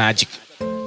Magic.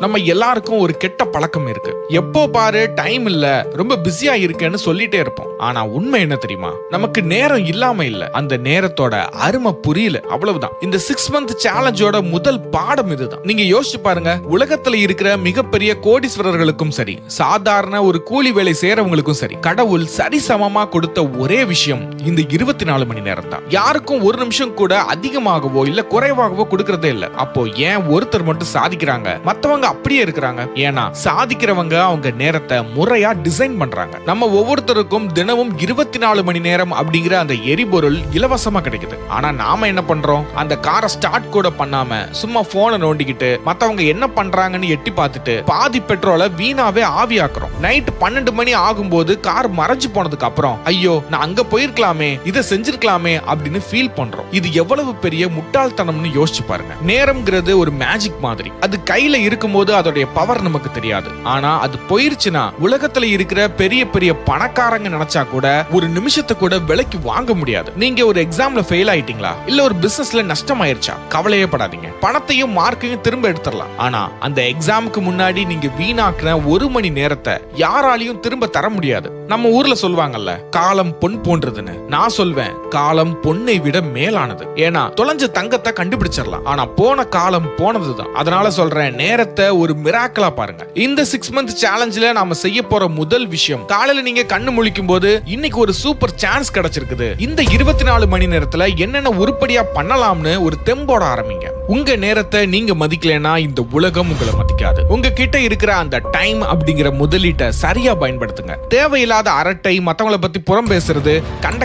நம்ம எல்லாருக்கும் ஒரு கெட்ட பழக்கம் இருக்கு. எப்போ பாரு டைம் இல்ல, ரொம்ப பிஸியா இருக்கேன்னு சொல்லிட்டே இருப்போம். ஆனா உண்மை என்ன தெரியுமா? நமக்கு நேரம் இல்லாம இல்ல, அந்த நேரத்தோட அருமை புரியல, அவ்வளவுதான். இந்த 6 month சேலஞ்சோட முதல் பாடம் இதுதான். நீங்க யோசிச்சு பாருங்க, உலகத்துல இருக்கிற மிகப்பெரிய கோடீஸ்வரர்களுக்கும் சரி, சாதாரண ஒரு கூலி வேலை செய்யறவங்களுக்கும் சரி, கடவுள் சரிசமமா கொடுத்த ஒரே விஷயம் இந்த 24 மணி நேரம் தான். யாருக்கும் ஒரு நிமிஷம் கூட அதிகமாகவோ இல்ல குறைவாகவோ கொடுக்கறதே இல்ல. அப்போ ஏன் ஒருத்தர் மட்டும் சாதிக்கிறாங்க, மத்தவங்க அப்படியே இருக்கிறாங்க? ஏன்னா சாதிக்கிறவங்க அவங்க நேரத்தை முறையா டிசைன் பண்றாங்க. நம்ம ஒவ்வொருத்தருக்கும் தினமும் 24 மணி நேரம் அப்படிங்கிற அந்த எரிபொருள் இலவசமா கிடைக்குது. ஆனா நாம என்ன பண்றோம்? அந்த காரை ஸ்டார்ட் கூட பண்ணாம சும்மா போனை நோண்டிக்கிட்டு மத்தவங்க என்ன பண்றாங்கன்னு எட்டி பார்த்துட்டு பாதி பெட்ரோலை வீணாவே ஆவியாக்குறோம். நைட் 12 மணி ஆகும்போது கார் மறைஞ்சு போனதுக்கு அப்புறம் ஐயோ நான் அங்க போயிருக்கலாமே, இதை செஞ்சிருக்கலாமே அப்படின்னு ஃபீல் பண்றோம். இது எவ்வளவு பெரிய முட்டாள்தனம்னு யோசிச்சு பாருங்க. நேரம்ங்கிறது ஒரு மேஜிக் மாதிரி. அது கையில இருக்கும்போது அதோடைய பவர் நமக்கு தெரியாது. ஆனா அது போயிருச்சுன்னா உலகத்துல இருக்கிற பெரிய பெரிய பணக்காரங்க நினைச்சா கூட ஒரு நிமிஷத்தை கூட விலைக்கு வாங்க முடியாது. நீங்க ஒரு எக்ஸாம்ல ஃபெயில் ஆயிட்டீங்களா, இல்ல ஒரு பிசினஸ்ல நஷ்டம் ஆயிருச்சா, கவலையே படாதீங்க. பணத்தையும் மார்க்கையும் திரும்ப எடுத்துடலாம். ஆனா அந்த எக்ஸாமுக்கு முன்னாடி நீங்க வீணாக்குன 1 மணி நேரத்தை யாராலையும் திரும்ப தர முடியாது. நம்ம ஊர்ல சொல்லுவாங்கல்ல, காலம் பொன் போன்றதுன்னு. நான் சொல்வேன், காலம் பொன்னை விட மேலானது. ஏன்னா தொலைஞ்ச தங்கத்தை கண்டுபிடிச்சிடலாம், ஆனா போன காலம் போனதுதான். அதனால சொல்றேன், நேரத்தை ஒரு மிராக்கலா பாருங்க. இந்த 6 month சேலஞ்சில நாம செய்ய போற முதல் விஷயம், காலையில நீங்க கண்ணு முழிக்கும் போது இன்னைக்கு ஒரு சூப்பர் சான்ஸ் கிடைச்சிருக்குது, இந்த 24 மணி நேரத்துல என்னென்ன உருப்படியா பண்ணலாம்னு ஒரு தெம்போட ஆரம்பிங்க. உங்க நேரத்தை நீங்க மதிக்கலனா இந்த உலகம் உங்களை மதிக்காது. உங்ககிட்ட இருக்கிற அந்த டைம் அப்படிங்கிற முதலீட்டை சரியா பயன்படுத்துங்க. தேவையில்லாத அரட்டை, மத்தவங்கள பத்தி புறம் பேசுறது,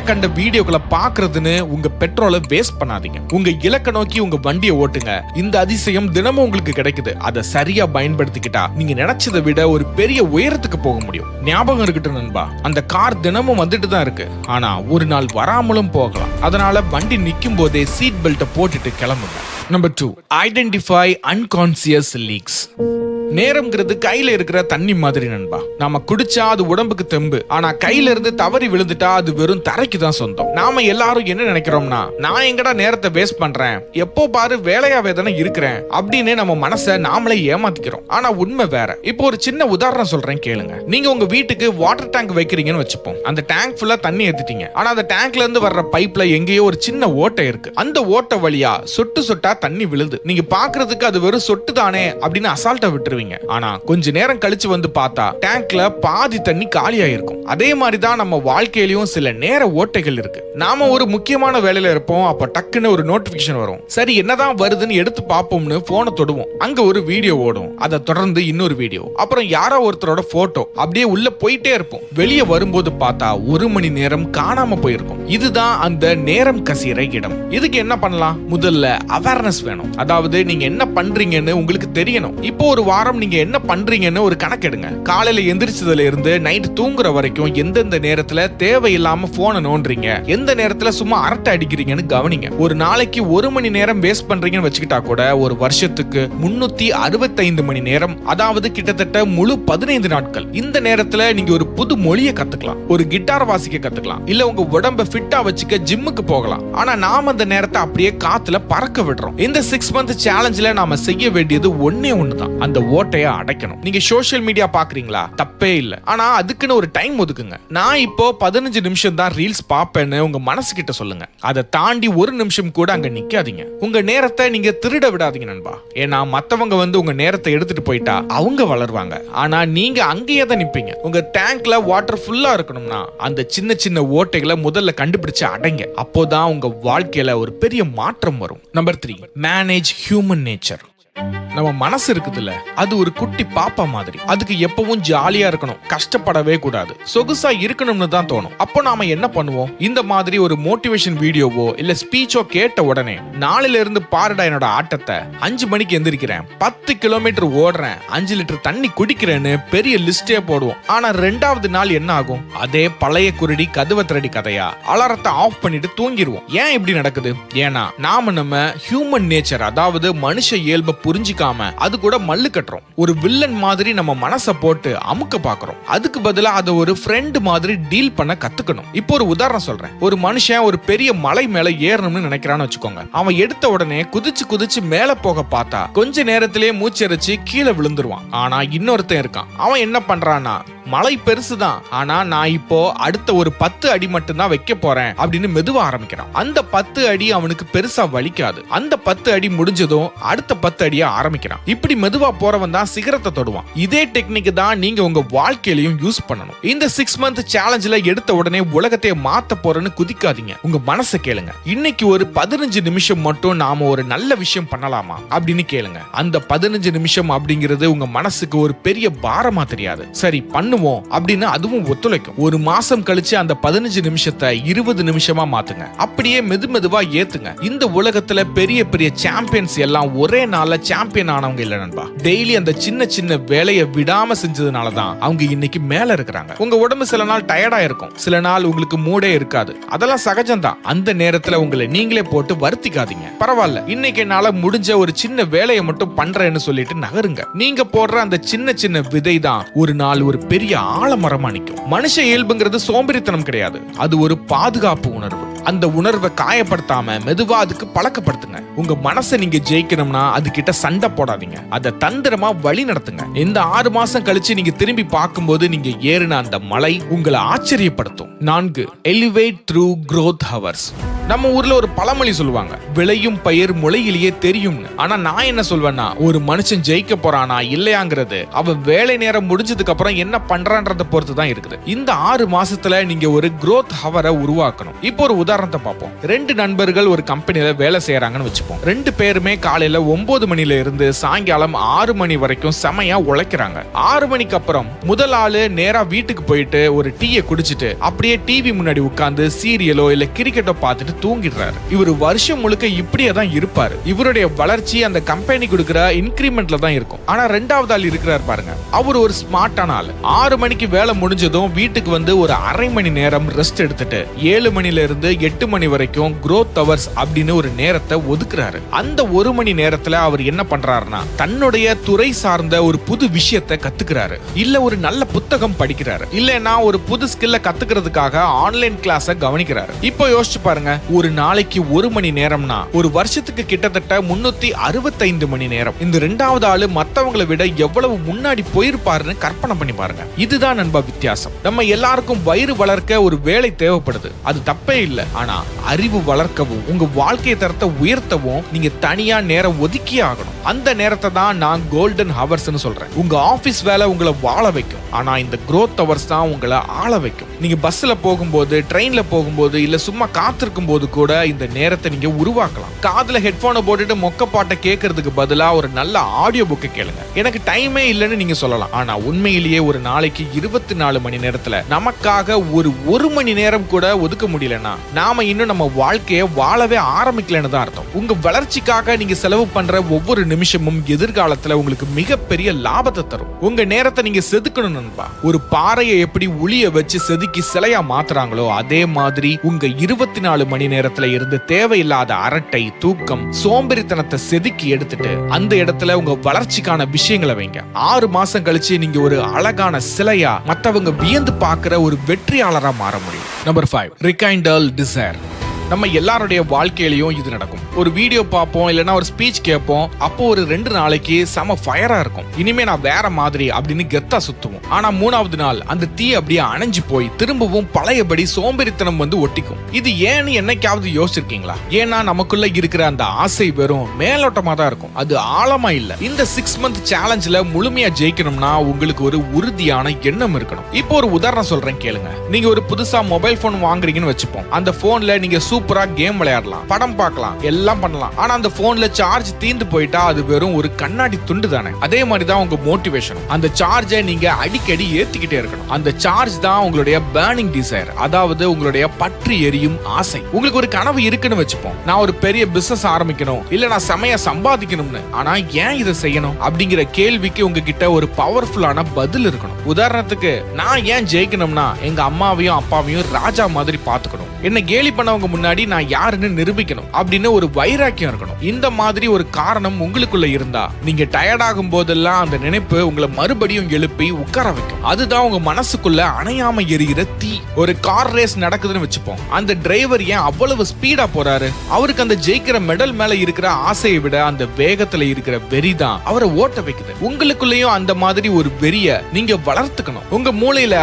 கண்ட வீடியோக்களை பாக்குறதுன்னு உங்க பெட்ரோலை வேஸ்ட் பண்ணாதீங்க. உங்க இலக்க நோக்கி உங்க வண்டியை ஓட்டுங்க. இந்த அதிசயம் தினமும் உங்களுக்கு கிடைக்குது. அதை சரியா பயன்படுத்திக்கிட்டா நீங்க நினைச்சதை விட ஒரு பெரிய உயரத்துக்கு போக முடியும். ஞாபகம் இருக்கட்டும் நண்பா, அந்த கார் தினமும் வந்துட்டு தான் இருக்கு, ஆனா ஒரு நாள் வராமலும் போகலாம். அதனால வண்டி நிக்கும் போதே சீட் பெல்ட்டை போட்டுட்டு கிளம்புங்க. Number 2, identify unconscious leaks. நேரம்ங்கிறது கையில இருக்கிற தண்ணி மாதிரி நண்பா. நாம குடிச்சா அது உடம்புக்கு தெம்பு, ஆனா கையில இருந்து தவறி விழுந்துட்டா அது வெறும் தரைக்கு தான் சொந்தம். நாம எல்லாரும் என்ன நினைக்கிறோம்னா, நான் எங்கடா நேரத்தை வேஸ்ட் பண்றேன், எப்போ பாரு வேலையாவே தானே இருக்கிறேன் அப்படின்னு நம்ம மனசை நாமளே ஏமாத்திக்கிறோம். ஆனா உண்மை வேற. இப்போ ஒரு சின்ன உதாரணம் சொல்றேன் கேளுங்க. நீங்க உங்க வீட்டுக்கு வாட்டர் டேங்க் வைக்கிறீங்கன்னு வச்சுப்போம். அந்த டேங்க் ஃபுல்லா தண்ணி ஏத்திட்டீங்க. ஆனா அந்த டேங்க்ல இருந்து வர்ற பைப்ல எங்கேயோ ஒரு சின்ன ஓட்டை இருக்கு. அந்த ஓட்டை வழியா சொட்டு சொட்டா தண்ணி விழுது. நீங்க பாக்குறதுக்கு அது வெறும் சொட்டு தானே அப்படின்னு அசால்ட்டா விட்டுருவீங்க. ஆனா கொஞ்ச நேரம் கழிச்சு வந்து பார்த்தா டேங்க்ல பாதி தண்ணி காலியா இருக்கும். அதே மாதிரி தான் நம்ம வாழ்க்கையிலயும் சில நேர ஓட்டைகள் இருக்கு. நாம ஒரு முக்கியமான வேலையில இருப்போம், அப்ப டக்குன்னு ஒரு நோட்டிபிகேஷன் வரும். சரி என்னதான் வருதுன்னு எடுத்து பார்ப்போம்னு போனை தொடுவோம். அங்க ஒரு வீடியோ ஓடும், அதை தொடர்ந்து இன்னொரு வீடியோ, அப்புறம் யாரோ ஒருத்தரோட போட்டோ. அப்படியே உள்ள போயிட்டே இருப்போம். வெளியே வரும்போது பார்த்தா 1 மணி நேரம் காணாம போயிருக்கும். இதுதான் அந்த நேரம் கசிற இடம். இதுக்கு என்ன பண்ணலாம்? முதல்ல அவேர்னஸ் வேணும். அதாவது நீங்க என்ன பண்றீங்கன்னு உங்களுக்கு தெரியணும். இப்போ ஒரு வாரம் நீங்க என்ன பண்றீங்கன்னு ஒரு கணக்கெடுங்க. காலையில எந்திரிச்சதுல இருந்து நைட் தூங்குற வரைக்கும் எந்தெந்த நேரத்துல தேவையில்லாம போனை நோண்டுறீங்க, எந்த நேரத்துல சும்மா அரட்டை அடிக்கிறீங்கன்னு கவனிங்க. ஒரு நாளைக்கு 1 மணி நேரம் வேஸ்ட் பண்றீங்கன்னு வச்சுக்கிட்டா கூட ஒரு வருஷத்துக்கு 365 மணி நேரம், அதாவது கிட்டத்தட்ட முழு 15 நாட்கள். இந்த நேரத்துல நீங்க ஒரு புது மொழியை கத்துக்கலாம், ஒரு கிட்டார் வாசிக்க கத்துக்கலாம், இல்ல உங்க உடம்ப ஃபிட்டா வச்சுக்க ஜிம்முக்கு போகலாம். ஆனா நாம அந்த நேரத்தை அப்படியே காத்துல பறக்க விடுறோம். இந்த 6 month சேலஞ்சில நாம செய்ய வேண்டியது ஒன்னே ஒண்ணுதான், அந்த ஓட்டைய அடைக்கணும். நீங்க சோஷியல் மீடியா பாக்குறீங்களா? தப்பே இல்ல, ஆனா அதுக்குன்னு ஒரு டைம் ஒதுக்குங்க. நான் இப்போ 15 நிமிஷம் தான் ரீல்ஸ் பாப்பேன்னு உங்க மனசு கிட்ட சொல்லுங்க. அதை தாண்டி 1 நிமிஷம் கூட அங்க நிக்காதீங்க. உங்க நேரத்தை நீங்க திருட விடாதீங்க நண்பா. ஏன்னா மத்தவங்க வந்து உங்க நேரத்தை எடுத்துட்டு போயிட்டா அவங்க வளருவாங்க, ஆனா நீங்க அங்கேயே தான் நிப்பீங்க. உங்க டேங்க்ல வாட்டர் ஃபுல்லா இருக்கணும்னா அந்த சின்ன சின்ன ஓட்டைகளை முதல்ல கண்டுபிடிச்சு அடைங்க. அப்போதான் உங்க வாழ்க்கையில ஒரு பெரிய மாற்றம் வரும். Number 3, manage human nature. நம்ம மனசு இருக்குதுல்ல, அது ஒரு குட்டி பாப்பா மாதிரி. அதுக்கு எப்பவும் ஜாலியா இருக்கணும், கஷ்டப்படவே கூடாது, சொகுசா இருக்கணும்னு தான் தோணும். அப்போ நாம என்ன பண்ணுவோம்? இந்த மாதிரி ஒரு மோட்டிவேஷன் வீடியோவோ இல்ல ஸ்பீச்சோ கேட்ட உடனே நாளையில இருந்து பாருடா என்னோட ஆட்டத்தை, 5 மணிக்கு எந்திரிக்கிறேன், 10 கிலோமீட்டர் ஓடுறேன், 5 லிட்டர் தண்ணி குடிக்கிறேன்னு பெரிய லிஸ்டே போடுவோம். ஆனா 2வது நாள் என்ன ஆகும்? அதே பழைய குருடி கதவை திரடி கதையா, அலாரத்தை ஆஃப் பண்ணிட்டு தூங்கிடுவோம். ஏன் இப்படி நடக்குது? ஏன்னா நாம நம்ம ஹியூமன் நேச்சர், அதாவது மனுஷ இயல்பை புரிஞ்சிக்காம புரியாம அது கூட மல்லு கட்டுறோம். ஒரு வில்லன் மாதிரி நம்ம மனசை போட்டு அமுக்க பாக்குறோம். அதுக்கு பதிலா அதை ஒரு ஃப்ரெண்ட் மாதிரி டீல் பண்ண கத்துக்கணும். இப்போ ஒரு உதாரணம் சொல்றேன். ஒரு மனுஷன் ஒரு பெரிய மலை மேல ஏறணும்னு நினைக்கிறான்னு வச்சுக்கோங்க. அவன் எடுத்த உடனே குதிச்சு குதிச்சு மேல போக பார்த்தா கொஞ்ச நேரத்திலேயே மூச்சரிச்சு கீழே விழுந்துருவான். ஆனா இன்னொருத்தன் இருக்கான். அவன் என்ன பண்றான்னா, மலை பெருசுதான், ஆனா நான் இப்போ அடுத்த ஒரு 10 அடி மட்டும் தான் வைக்க போறேன் அப்படின்னு மெதுவா ஆரம்பிக்கிறான். அந்த 10 அடி அவனுக்கு பெருசா வலிக்காது. அந்த 10 அடி முடிஞ்சதும் அடுத்த 10 அடியா ஆரம்பிக்கிறான். இப்படி மெதுவா போறவன் தான் சிகரத்தை தொடுவான். இதே டெக்னிக் தான் நீங்க உங்க வாழ்க்கையிலையும் யூஸ் பண்ணணும். இந்த 6 மந்த் சேலஞ்சில எடுத்த உடனே உலகத்தை மாத்த போறேன்னு குதிக்காதீங்க. உங்க மனசை கேளுங்க. இன்னைக்கு ஒரு 15 நிமிஷம் மட்டும் நாம ஒரு நல்ல விஷயம் பண்ணலாமா அப்படின்னு கேளுங்க. அந்த 15 நிமிஷம் அப்படிங்கிறது உங்க மனசுக்கு ஒரு பெரிய பாரமா தெரியாது. சரி பண்ணுவோம் அப்படின்னு அதுவும் ஒத்துழைக்கும். ஒரு மாசம் கழிச்சு அந்த 15 நிமிஷத்தை 20 நிமிஷமா மாத்துங்க. அப்படியே மெதுமெதுவா ஏத்துங்க. இந்த உலகத்துல பெரிய பெரிய சாம்பியன்ஸ் எல்லாம் ஒரே நாள்ல சாம்பியன் ஆனவங்க இல்ல நண்பா. டெய்லி அந்த சின்ன சின்ன வேலையை விடாம செஞ்சதுனாலதான் அவங்க இன்னைக்கு மேல இருக்கிறாங்க. உங்க உடம்பு சில நாள் டயர்டா இருக்கும், சில நாள் உங்களுக்கு மூடே இருக்காது. அதெல்லாம் சகஜம்தான். அந்த நேரத்துல உங்களை நீங்களே போட்டு வருத்திக்காதீங்க. பரவாயில்ல, இன்னைக்கு என்னால முடிஞ்ச ஒரு சின்ன வேலையை மட்டும் பண்றேன்னு சொல்லிட்டு நகருங்க. நீங்க போடுற அந்த சின்ன சின்ன விதை தான் ஒரு நாள் ஒரு பெரிய ஆலமரமா நிக்கும். மனுஷ இயல்புங்கிறது சோம்பேறித்தனம் கிடையாது, அது ஒரு பாதுகாப்பு உணர்வு. அந்த உணர்வை காயப்படுத்தாம மெதுவா அதுக்கு பழக்கப்படுத்துங்க. உங்க மனசை நீங்க ஜெயிக்கணும்னா அது கிட்ட சண்டை போடாதீங்க, அதை தந்திரமா வழி நடத்துங்க. இந்த 6 மாசம் கழிச்சு நீங்க திரும்பி பார்க்கும்போது நீங்க ஏறின அந்த மலை உங்களை ஆச்சரியப்படுத்தும். 4. Elevate through growth hours. நம்ம ஊர்ல ஒரு பழமொழி சொல்லுவாங்க, விளையும் பயிர் முளையிலேயே தெரியும்னு. ஆனா நான் என்ன சொல்வேன்னா, ஒரு மனுஷன் ஜெயிக்க போறானா இல்லையாங்கிறது அவன் வேலை நேரம் முடிஞ்சதுக்கு அப்புறம் என்ன பண்றான்றத பொறுத்து தான் இருக்குது. இந்த 6 மாசத்துல நீங்க ஒரு growth hour-ஐ உருவாக்கணும். இப்போ ஒரு உதாரணத்தை பார்ப்போம். 2 நண்பர்கள் ஒரு கம்பெனில வேலை செய்யறாங்கன்னு வச்சுப்போம். 2 பேருமே காலையில 9 மணில இருந்து சாயங்காலம் 6 மணி வரைக்கும் செமையா உழைக்கிறாங்க. 6 மணிக்கு அப்புறம் முதல் ஆளு நேரா வீட்டுக்கு போயிட்டு ஒரு டீயை குடிச்சிட்டு அப்படியே டிவி முன்னாடி உட்கார்ந்து சீரியலோ இல்ல கிரிக்கெட்டோ பார்த்துட்டு தூங்கிடுறாரு. இவர் வருஷம் முழுக்க இப்படியே தான் இருப்பாரு. இவருடைய வளர்ச்சி அந்த கம்பெனி கொடுக்கிற இன்கிரிமெண்ட்ல தான் இருக்கும். ஆனா 2வது ஆள் இருக்கிறார் பாருங்க, அவர் ஒரு ஸ்மார்ட்டான ஆள். 6 மணிக்கு வேலை முடிஞ்சதும் வீட்டுக்கு வந்து ஒரு அரை மணி நேரம் ரெஸ்ட் எடுத்துட்டு 7 மணில இருந்து 8 மணி வரைக்கும் growth hours அப்படின்னு ஒரு நேரத்தை ஒதுக்குறாரு. அந்த 1 மணி நேரத்துல அவர் என்ன பண்றாருன்னா, தன்னுடைய துறை சார்ந்த ஒரு புது விஷயத்தை கத்துக்கிறாரு, இல்ல ஒரு நல்ல புத்தகம் படிக்கிறாரு, இல்லனா ஒரு புது ஸ்கில்ல கத்துக்கிறதுக்காக ஆன்லைன் கிளாஸ கவனிக்கிறாரு. இப்போ யோசிச்சு பாருங்க, ஒரு நாளைக்கு 1 மணி நேரம்னா ஒரு வருஷத்துக்கு கிட்டத்தட்ட 365 மணி நேரம். இந்த 2வது ஆளு மத்தவங்களை விட எவ்வளவு முன்னாடி போயிருப்பாருன்னு கற்பனை பண்ணி பாருங்க. இதுதான் நண்பா வித்தியாசம். நம்ம எல்லாருக்கும் வயிறு வளர்க்க ஒரு வேலை தேவைப்படுது, அது தப்பே இல்லை. ஆனா அறிவு வளர்க்கவும் உங்க வாழ்க்கை தரத்தை உயர்த்தவும் நீங்க தனியா நேரம் ஒதுக்கியே ஆகணும். அந்த நேரத்தை தான் நான் கோல்டன் ஹவர்ஸ்னு சொல்றேன். உங்க ஆபீஸ் வேலை உங்களை வாழ வைக்கும், ஆனா இந்த growth hours தான் உங்களை ஆள வைக்கும். நீங்க பஸ்ல போகும்போது, ட்ரெயின்ல போகும்போது, இல்ல சும்மா காத்திருக்கும் போது கூட இந்த நேரத்தை நீங்க உருவாக்கலாம். காதுல ஹெட்போனை போட்டுட்டு மொக்க பாட்டை கேட்கறதுக்கு பதிலா ஒரு நல்ல ஆடியோ புக்கை கேளுங்க. எனக்கு டைமே இல்லைன்னு நீங்க சொல்லலாம், ஆனா உண்மையிலேயே ஒரு நாளைக்கு 24 மணி நேரத்துல நமக்காக ஒரு மணி நேரம் கூட ஒதுக்க முடியலன்னா நாம இன்னும் நம்ம வாழ்க்கையை வாழவே ஆரம்பிக்கலன்னு தான் அர்த்தம். உங்க வளர்ச்சிக்காக நீங்க செலவு பண்ற ஒவ்வொரு நிமிஷமும் எதிர்காலத்துல உங்களுக்கு மிகப்பெரிய லாபத்தை தரும். உங்க நேரத்தை நீங்க செதுக்கணும் நண்பா. ஒரு பாறையை எப்படி உளிய வச்சு செதுக்கி சிலையா மாத்துறாங்களோ அதே மாதிரி உங்க 24 மணி நேரத்துல இருந்து தேவையில்லாத அரட்டை, தூக்கம், சோம்பேறித்தனத்தை செதுக்கி எடுத்துட்டு அந்த இடத்துல உங்க வளர்ச்சிக்கான விஷயங்களை வைங்க. 6 மாசம் கழிச்சு நீங்க ஒரு அழகான சிலையா மத்தவங்க வியந்து பார்க்கிற ஒரு வெற்றியாளரா மாற முடியும். நம்பர் 5. ரிகைண்டல் டிசைர். நம்ம எல்லாருடைய வாழ்க்கையிலையும் இது நடக்கும். ஒரு வீடியோ பார்ப்போம், இல்லைன்னா ஒரு ஸ்பீச் கேட்போம். அப்போ ஒரு 2 நாளைக்கு செம ஃபயரா இருக்கும், இனிமே நான் வேற மாதிரி அப்படின்னு கெத்தா சுத்துவோம். ஆனா 3வது நாள் அந்த தீ அப்படியே அணைஞ்சு போய் திரும்பவும் பழையபடி சோம்பேறித்தனம் வந்து ஒட்டிக்கும். இது ஏன்னு என்னைக்காவது யோசிச்சிருக்கீங்களா? ஏன்னா நமக்குள்ள இருக்கிற அந்த ஆசை வெறும் மேலோட்டமா தான் இருக்கும், அது ஆழமா இல்ல. இந்த 6 மந்த் சேலஞ்சில் முழுமையா ஜெயிக்கணும்னா உங்களுக்கு ஒரு உறுதியான எண்ணம் இருக்கணும். இப்போ ஒரு உதாரணம் சொல்றேன் கேளுங்க. நீங்க ஒரு புதுசா மொபைல் போன் வாங்குறீங்கன்னு வச்சுப்போம். அந்த போன்ல நீங்க சூப்பரா கேம் விளையாடலாம், படம் பார்க்கலாம், எல்லாம் பண்ணலாம். ஆனா அந்த போன்ல சார்ஜ் தீந்து போயிட்டா அது வெறும் ஒரு கண்ணாடி துண்டு தானே. அதே மாதிரி தான் உங்க மோட்டிவேஷன். அந்த சார்ஜை நீங்க அடிக்கடி ஏத்திக்கிட்டே இருக்கணும். அந்த சார்ஜ் தான் உங்களுடைய பர்னிங் டிசைர், அதாவது உங்களுடைய பற்றி எரியும் ஆசை. உங்களுக்கு ஒரு கனவு இருக்குன்னு வச்சுப்போம், நான் ஒரு பெரிய பிசினஸ் ஆரம்பிக்கணும், இல்ல நான் செமையா சம்பாதிக்கணும்னு. ஆனா ஏன் இதை செய்யணும் அப்படிங்கிற கேள்விக்கு உங்ககிட்ட ஒரு பவர்ஃபுல்லான பதில் இருக்கணும். உதாரணத்துக்கு, நான் ஏன் ஜெயிக்கணும்னா எங்க அம்மாவையும் அப்பாவையும் ராஜா மாதிரி பாத்துக்கணும், என்ன கேலி பண்ணவங்க முன்னாடி நான் யாருன்னு நிரூபிக்கணும் அப்படின்னு ஒரு வைராக்கியம் இருக்கணும். இந்த மாதிரி ஒரு காரணம் உங்களுக்குள்ள இருந்தா நீங்க டயர்ட் ஆகும் போதெல்லாம் அந்த நினைப்பு உங்களை மறுபடியும் எழுப்பி உட்கார வைக்கும். அதுதான் உங்க மனசுக்குள்ள அணையாம எரிகிற தீ. ஒரு கார் ரேஸ் நடக்குதுன்னு வச்சுப்போம், அந்த டிரைவர் ஏன் அவ்வளவு ஸ்பீடா போறாரு? அவருக்கு அந்த ஜெயிக்கிற மெடல் மேல இருக்கிற ஆசையை விட அந்த வேகத்துல இருக்கிற வெறி தான் அவரை ஓட்ட வைக்குது. உங்களுக்குள்ளேயும் அந்த மாதிரி ஒரு வெறிய நீங்க வளர்த்துக்கணும். உங்க மூளையில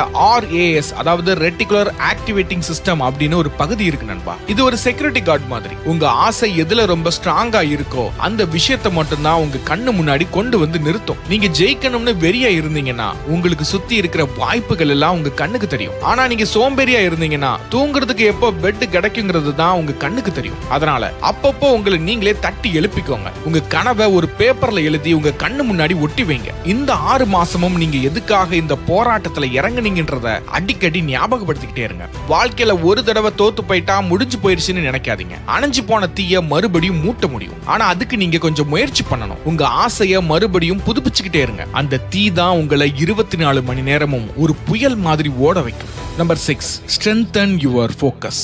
RAS, அதாவது ரெட்டிகுலர் ஆக்டிவேட்டிங் சிஸ்டம் அப்படின்னு ஒரு பகுதி இருக்கு நண்பா. இது ஒரு செக்யூரிட்டி கார்டு மாதிரி. உங்க ஆசை எதுல ரொம்ப ஸ்ட்ராங்கா இருக்கோ அந்த விஷயத்தை மட்டும்தான் உங்க கண்ணு முன்னாடி கொண்டு வந்து நிறுத்தும். நீங்க ஜெயிக்கணும்னு வெறியா இருந்தீங்கன்னா உங்களுக்கு சுத்தி இருக்கிற வாய்ப்புகள் எல்லாம் உங்க கண்ணுக்கு தெரியும். ஆனா நீங்க சோம்பேறியா இருந்தீங்கன்னா தூங்குறதுக்கு எப்போ பெட் கிடைக்குங்கிறது தான் உங்க கண்ணுக்கு தெரியும். அதனால அப்பப்போ உங்களை நீங்களே தட்டி எழுப்பிக்கோங்க. உங்க கனவை ஒரு பேப்பர்ல எழுதி உங்க கண்ணு முன்னாடி ஒட்டி வைங்க. இந்த 6 மாசமும் நீங்க எதுக்காக இந்த போராட்டத்துல இறங்குனீங்கன்றத அடிக்கடி ஞாபகப்படுத்திக்கிட்டே இருங்க. வாழ்க்கையில ஒரு தடவை தோத்து போயிட்டா முடிஞ்சு போயிருச்சுன்னு நினைக்காதீங்க. அணைஞ்சு போன தீய மறுபடியும் மூட்ட முடியும். ஆனா அதுக்கு நீங்க கொஞ்சம் முயற்சி பண்ணணும். உங்க ஆசைய மறுபடியும் புதுப்பிச்சுக்கிட்டே இருங்க. அந்த தீ தான் உங்களை 24 மணி நேரமும் ஒரு புயல் மாதிரி ஓட வைக்கும். Number 6, strengthen your focus.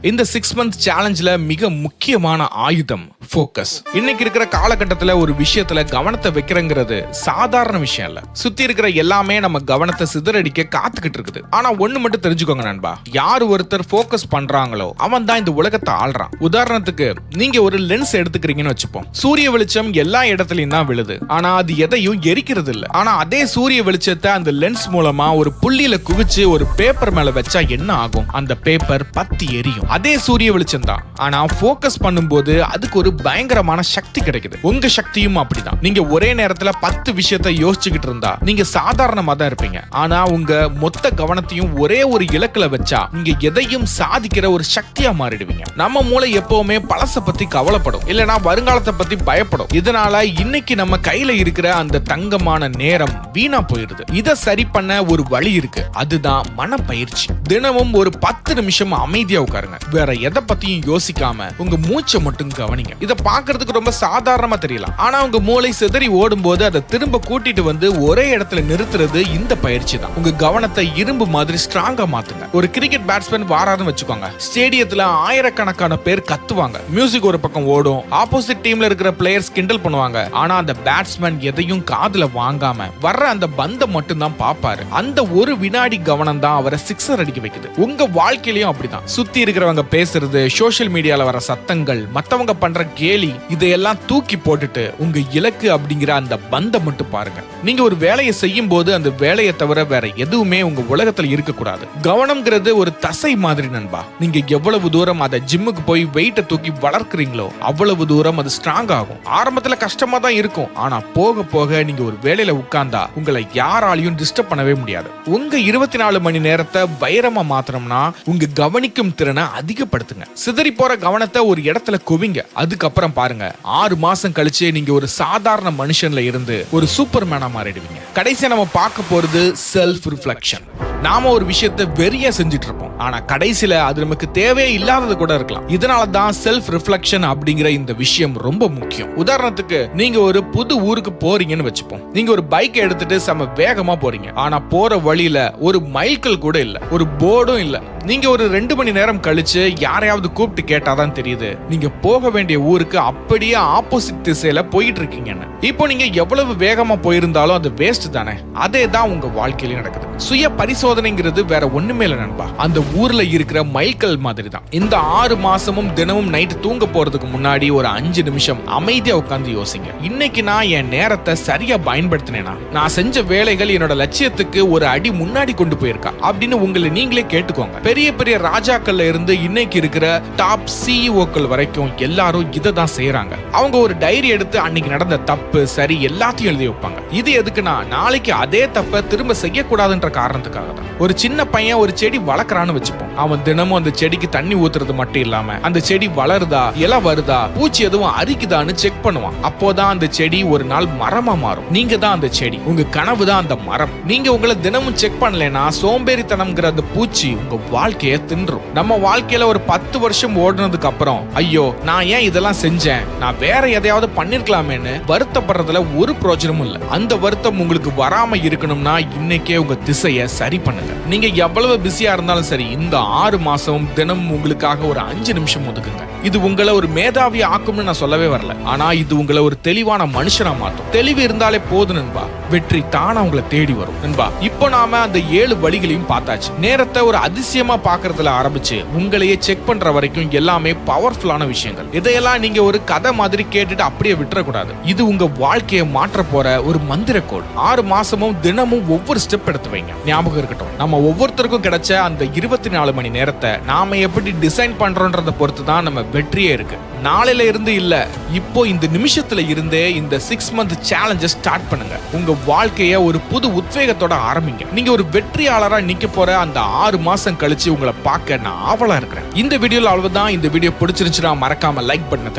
இந்த 6 month சேலஞ்சில் மிக முக்கியமான ஆயுதம் ஃபோக்கஸ். இன்னைக்கு இருக்கிற காலகட்டத்தில் ஒரு விஷயத்துல கவனத்தை வைக்கிறங்கிறது சாதாரண விஷயம் இல்ல. சுத்தி இருக்கிற எல்லாமே நம்ம கவனத்தை சிதறடிக்க காத்துக்கிட்டு இருக்குது. ஆனா ஒண்ணு மட்டும் தெரிஞ்சுக்கோங்க நண்பா, யார் ஒருத்தர் ஃபோக்கஸ் பண்றாங்களோ அவன் தான் இந்த உலகத்தை ஆள்றான். உதாரணத்துக்கு, நீங்க ஒரு லென்ஸ் எடுத்துக்கிறீங்கன்னு வச்சுப்போம். சூரிய வெளிச்சம் எல்லா இடத்துலயும் தான் விழுது, ஆனா அது எதையும் எரிக்கிறது இல்ல. ஆனா அதே சூரிய வெளிச்சத்தை அந்த லென்ஸ் மூலமா ஒரு புள்ளியில குவிச்சு ஒரு பேப்பர் மேல வச்சா என்ன ஆகும்? அந்த பேப்பர் பத்தி எரியும். அதே சூரிய வெளிச்சம் தான், ஆனா ஃபோக்கஸ் பண்ணும்போது அதுக்கு ஒரு பயங்கரமான சக்தி கிடைக்குது. உங்க சக்தியும் அப்படிதான். நீங்க ஒரே நேரத்துல 10 விஷயத்தை யோசிச்சுக்கிட்டு இருந்தா நீங்க சாதாரணமா தான் இருப்பீங்க. ஆனா உங்க மொத்த கவனத்தையும் ஒரே ஒரு இலக்குல வச்சா நீங்க எதையும் சாதிக்கிற ஒரு சக்தியா மாறிடுவீங்க. நம்ம மூளை எப்பவுமே பழச பத்தி கவலைப்படும், இல்லனா வருங்காலத்தை பத்தி பயப்படும். இதனால இன்னைக்கு நம்ம கையில இருக்கிற அந்த தங்கமான நேரம் வீணா போயிடுது. இத சரி பண்ண ஒரு வழி இருக்கு, அதுதான் மனப்பயிற்சி. தினமும் ஒரு 10 நிமிஷம் அமைதியா உட்காருங்க. வேற எதை பத்தியும் யோசிக்காம உங்க மூச்சை மட்டும் கவனிங்க. இத பாக்குறதுக்கு ரொம்ப சாதாரணமா தெரியலாம், ஆனா உங்க மூளை சிதறி ஓடும் போது அதை திரும்ப கூட்டிட்டு வந்து ஒரே இடத்துல நிறுத்துறது இந்த பயிற்சி தான். உங்க கவனத்தை இரும்பு மாதிரி ஸ்ட்ராங்கா மாத்துங்க. ஒரு கிரிக்கெட் பேட்ஸ்மேன் வாராருன்னு வச்சுக்கோங்க. ஸ்டேடியத்துல ஆயிரக்கணக்கான பேர் கத்துவாங்க, மியூசிக் ஒரு பக்கம் ஓடும், ஆப்போசிட் டீம்ல இருக்கிற பிளேயர்ஸ் கிண்டல் பண்ணுவாங்க. ஆனா அந்த பேட்ஸ்மேன் எதையும் காதுல வாங்காம வர்ற அந்த பந்தை மட்டும் தான் பாப்பாரு. அந்த ஒரு வினாடி கவனம் தான் அவரை சிக்ஸர் அடிக்க வைக்குது. உங்க வாழ்க்கையிலயும் அப்படிதான். சுத்தி இருக்கிறவங்க பேசுறது, சோஷியல் மீடியால வர சத்தங்கள், மத்தவங்க பண்ற கேலி, இதையெல்லாம் தூக்கி போட்டுட்டு உங்க இலக்கு அப்படிங்கிற அந்த பந்தை மட்டும் பாருங்க. நீங்க ஒரு வேலையை செய்யும் போது அந்த வேலையை தவிர வேற எதுவுமே உங்க உலகத்துல இருக்க கூடாது. கவனம்ங்கிறது ஒரு தசை மாதிரி நண்பா. நீங்க எவ்வளவு தூரம் அதை ஜிம்முக்கு போய் வெயிட்டை தூக்கி வளர்க்குறீங்களோ அவ்வளவு தூரம் அது ஸ்ட்ராங் ஆகும். ஆரம்பத்துல கஷ்டமா தான் இருக்கும், ஆனா போக போக நீங்க ஒரு வேலையில உட்கார்ந்தா உங்களை யாராலையும் டிஸ்டர்ப் பண்ணவே முடியாது. உங்க 24 மணி நேரத்தை வைரமா மாத்தணும்னா உங்க கவனிக்கும் திறனை அதிகப்படுத்துங்க. சிதறி போற கவனத்தை ஒரு இடத்துல குவிங்க. அதுக்கப்புறம் பாருங்க, 6 மாசம் கழிச்சு நீங்க ஒரு சாதாரண மனுஷன்ல இருந்து ஒரு சூப்பர்மேனா மாறிடுவீங்க. கடைசியா நம்ம பார்க்க போறது செல்ஃப் ரிஃப்ளெக்ஷன். நாம ஒரு விஷயத்தை வெறியா செஞ்சுட்டு இருப்போம், ஆனா கடைசியில அது நமக்கு தேவையே இல்லாதது கூட இருக்கலாம். இதனாலதான் செல்ஃப் ரிஃப்ளெக்ஷன் அப்படிங்கிற இந்த விஷயம் ரொம்ப முக்கியம். உதாரணத்துக்கு, நீங்க ஒரு புது ஊருக்கு போறீங்கன்னு வச்சுப்போம். நீங்க ஒரு பைக் எடுத்துட்டு செம வேகமா போறீங்க, ஆனா போற வழியில ஒரு மைல்கல் கூட இல்ல, ஒரு போர்டும் இல்ல. நீங்க ஒரு 2 மணி நேரம் கழிச்சு யாரையாவது கூப்பிட்டு கேட்டாதான் தெரியுது நீங்க போக வேண்டிய ஊருக்கு அப்படியே ஆப்போசிட் திசையில போயிட்டு இருக்கீங்கன்னு. இப்போ நீங்க எவ்வளவு வேகமா போயிருந்தாலும் அது வேஸ்ட் தானே. அதே தான் உங்க வாழ்க்கையில நடக்குது. சுய பரிசோதனைங்கிறது வேற ஒண்ணுமே இல்ல நண்பா, அந்த ஊர்ல இருக்கிற மைல்கல் மாதிரி தான். இந்த 6 மாசமும் தினமும் நைட் தூங்க போறதுக்கு முன்னாடி ஒரு 5 நிமிஷம் அமைதியா உட்கார்ந்து யோசிங்க. இன்னைக்கு நான் என் நேரத்தை சரியா பயன்படுத்தினேனா? நான் செஞ்ச வேலைகள் என்னோட லட்சியத்துக்கு ஒரு அடி முன்னாடி கொண்டு போயிருக்கா அப்படின்னு உங்களை நீங்களே கேட்டுக்கோங்க. பெரிய பெரிய ராஜாக்கள்ல இருந்து இன்னைக்கு இருக்கிற டாப் சிஇஓக்கள் வரைக்கும் எல்லாரும் இதை தான் செய்யறாங்க. அவங்க ஒரு டைரி எடுத்து அன்னைக்கு நடந்த தப்பு சரி எல்லாத்தையும் எழுதி வைப்பாங்க. இது எதுக்குன்னா, நாளைக்கு அதே தப்பை திரும்ப செய்யக்கூடாதுன்ற காரணத்துக்காக தான். ஒரு சின்ன பையன் ஒரு செடி வளர்க்கறான்னு வச்சுப்போம். அவன் தினமும் அந்த செடிக்கு தண்ணி ஊத்துறது மட்டும் இல்லாம அந்த செடி வளருதா, இலை வருதா, பூச்சி எதுவும் அரிக்குதான்னு செக் பண்ணுவான். அப்போதான் அந்த செடி ஒரு நாள் மரமா மாறும். நீங்க தான் அந்த செடி, உங்க கனவு தான் அந்த மரம். நீங்க உங்களை தினமும் செக் பண்ணலனா சோம்பேறித்தனம்ங்கிற அந்த பூச்சி உங்க வாழ்க்கைய தின்றும். நம்ம வாழ்க்கையில ஒரு 10 வருஷம் ஓடுனதுக்கு அப்புறம் ஐயோ நான் ஏன் இதெல்லாம் செஞ்சேன், நான் வேற எதையாவது பண்ணிருக்கலாமேன்னு வருத்தப்படுறதுல ஒரு பிரயோஜனமும் இல்ல. அந்த வருத்தம் உங்களுக்கு வராம இருக்கணும்னா இன்னைக்கே உங்க திசையை சரி பண்ணுங்க. நீங்க எவ்வளவு பிஸியா இருந்தாலும் சரி, இந்த 6 மாசம் தினமும் உங்களுக்காக ஒரு 5 நிமிஷம் ஒதுக்குங்க. இது உங்களை ஒரு மேதாவி ஆக்கும்னு நான் சொல்லவே வரல, ஆனா இது உங்களை ஒரு தெளிவான மனுஷனா மாத்தும். தெளிவு இருந்தாலே போதும் நண்பா, வெற்றி தானா உங்களை தேடி வரும் நண்பா. இப்போ நாம அந்த 7 வழிகளையும் பார்த்தாச்சு. நேரத்தை ஒரு அதிசயமா பாக்குறதுல ஆரம்பிச்சு உங்களையே செக் பண்ற வரைக்கும் எல்லாமே பவர்ஃபுல்லான விஷயங்கள். இதையெல்லாம் நீங்க ஒரு கதை மாதிரி கேட்டுட்டு அப்படியே விட்டுறக்கூடாது. இது உங்க வாழ்க்கையை மாற்ற போற ஒரு மந்திர கோட். 6 மாசமும் தினமும் ஒவ்வொரு ஸ்டெப் எடுத்து வைங்க. ஞாபகம் இருக்கட்டும், நம்ம ஒவ்வொருத்தருக்கும் கிடைச்ச அந்த 24 மணி நேரத்தை நாம எப்படி டிசைன் பண்றோன்றத பொறுத்து தான் நம்ம வெற்றியே இருக்கு. நாளையில இருந்து இல்ல, இப்போ இந்த நிமிஷத்துல இருந்தே இந்த 6 மந்த் சேலஞ்ச ஸ்டார்ட் பண்ணுங்க. உங்க வாழ்க்கைய ஒரு புது உத்வேகத்தோட ஆரம்பிங்க. நீங்க ஒரு வெற்றியாளரா நிக்க போற அந்த 6 மாசம் கழிச்சு உங்களை பார்க்க நான் ஆவலா இருக்கிறேன். இந்த வீடியோல அவ்வளவுதான். இந்த வீடியோ பிடிச்சிருந்துச்சுன்னா மறக்காம லைக் பட்டனை